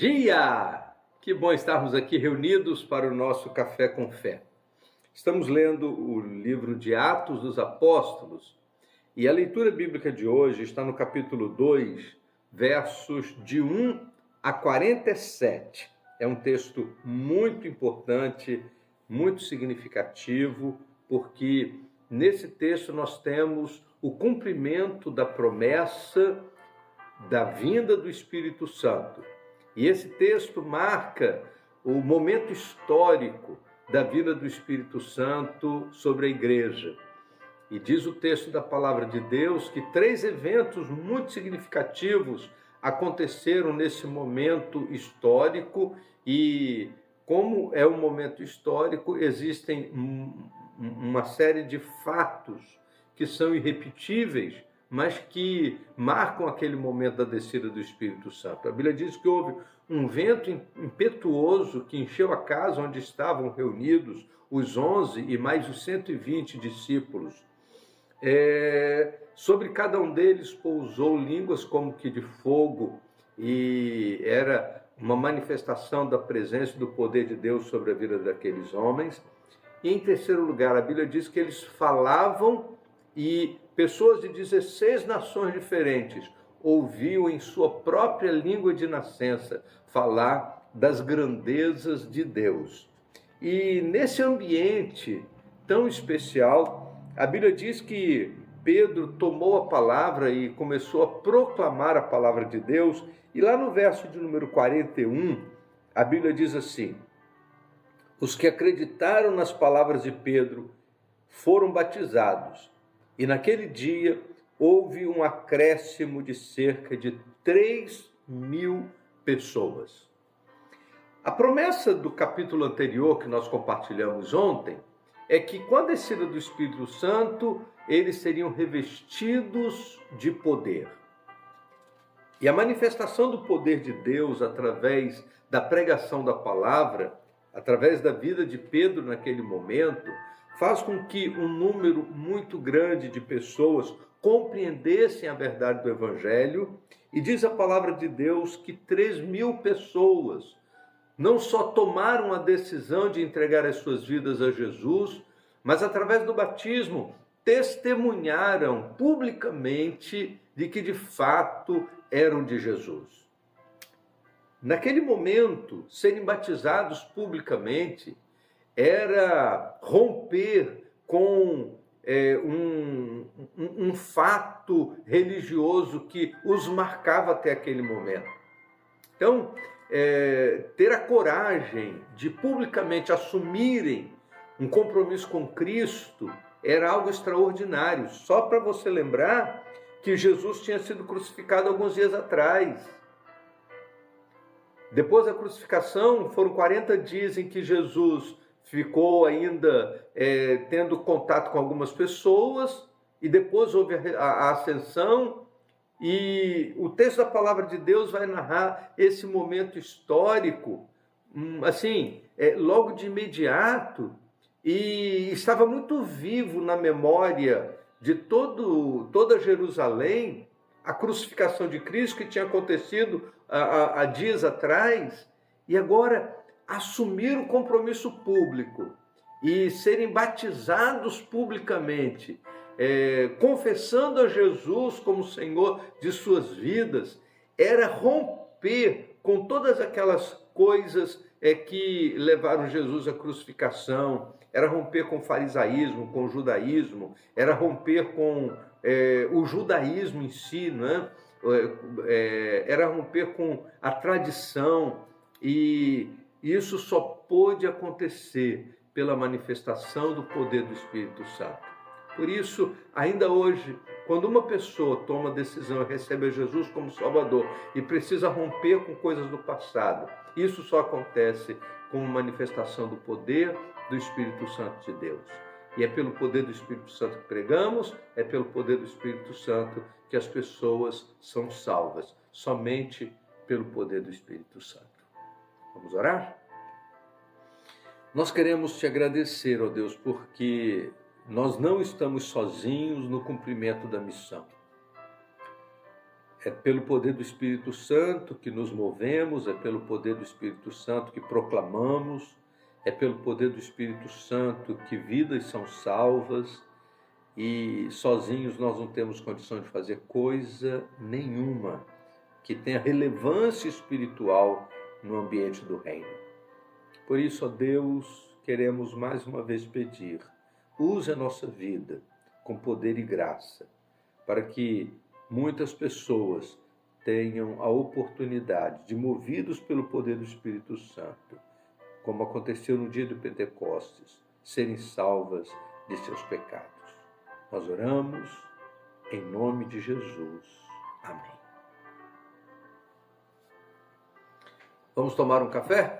dia! Que bom estarmos aqui reunidos para o nosso Café com Fé. Estamos lendo o livro de Atos dos Apóstolos e a leitura bíblica de hoje está no capítulo 2, versos de 1 a 47. É um texto muito importante, muito significativo, porque nesse texto nós temos o cumprimento da promessa da vinda do Espírito Santo. E esse texto marca o momento histórico da vinda do Espírito Santo sobre a igreja. E diz o texto da palavra de Deus que 3 eventos muito significativos aconteceram nesse momento histórico, e como é um momento histórico, existem uma série de fatos que são irrepetíveis, mas que marcam aquele momento da descida do Espírito Santo. A Bíblia diz que houve um vento impetuoso que encheu a casa onde estavam reunidos os 11 e mais os 120 discípulos. Sobre cada um deles pousou línguas como que de fogo, e era uma manifestação da presença e do poder de Deus sobre a vida daqueles homens. E em terceiro lugar, a Bíblia diz que eles falavam e pessoas de 16 nações diferentes ouviam em sua própria língua de nascença falar das grandezas de Deus. E nesse ambiente tão especial, a Bíblia diz que Pedro tomou a palavra e começou a proclamar a palavra de Deus. E lá no verso de número 41, a Bíblia diz assim: os que acreditaram nas palavras de Pedro foram batizados. E naquele dia houve um acréscimo de cerca de 3.000 pessoas. A promessa do capítulo anterior que nós compartilhamos ontem é que com a descida do Espírito Santo, eles seriam revestidos de poder. E a manifestação do poder de Deus através da pregação da palavra, através da vida de Pedro naquele momento, faz com que um número muito grande de pessoas compreendessem a verdade do Evangelho. E diz a palavra de Deus que 3.000 pessoas não só tomaram a decisão de entregar as suas vidas a Jesus, mas através do batismo testemunharam publicamente de que de fato eram de Jesus. Naquele momento, serem batizados publicamente era romper com um fato religioso que os marcava até aquele momento. Então, ter a coragem de publicamente assumirem um compromisso com Cristo era algo extraordinário. Só para você lembrar que Jesus tinha sido crucificado alguns dias atrás. Depois da crucificação, foram 40 dias em que Jesus ficou ainda tendo contato com algumas pessoas, e depois houve a ascensão, e o texto da palavra de Deus vai narrar esse momento histórico, logo de imediato, e estava muito vivo na memória de toda Jerusalém a crucificação de Cristo que tinha acontecido há dias atrás, e agora assumir o compromisso público e serem batizados publicamente, confessando a Jesus como Senhor de suas vidas, era romper com todas aquelas coisas que levaram Jesus à crucificação, era romper com o farisaísmo, com o judaísmo, era romper com o judaísmo em si, né? Era romper com a tradição, e isso só pôde acontecer pela manifestação do poder do Espírito Santo. Por isso, ainda hoje, quando uma pessoa toma a decisão e recebe a Jesus como Salvador e precisa romper com coisas do passado, isso só acontece com manifestação do poder do Espírito Santo de Deus. E é pelo poder do Espírito Santo que pregamos, é pelo poder do Espírito Santo que as pessoas são salvas, somente pelo poder do Espírito Santo. Vamos orar? Nós queremos te agradecer, ó Deus, porque nós não estamos sozinhos no cumprimento da missão. É pelo poder do Espírito Santo que nos movemos, é pelo poder do Espírito Santo que proclamamos, é pelo poder do Espírito Santo que vidas são salvas, e sozinhos nós não temos condição de fazer coisa nenhuma que tenha relevância espiritual no ambiente do reino. Por isso, ó Deus, queremos mais uma vez pedir, use a nossa vida com poder e graça, para que muitas pessoas tenham a oportunidade de, movidos pelo poder do Espírito Santo, como aconteceu no dia do Pentecostes, serem salvas de seus pecados. Nós oramos em nome de Jesus. Amém. Vamos tomar um café?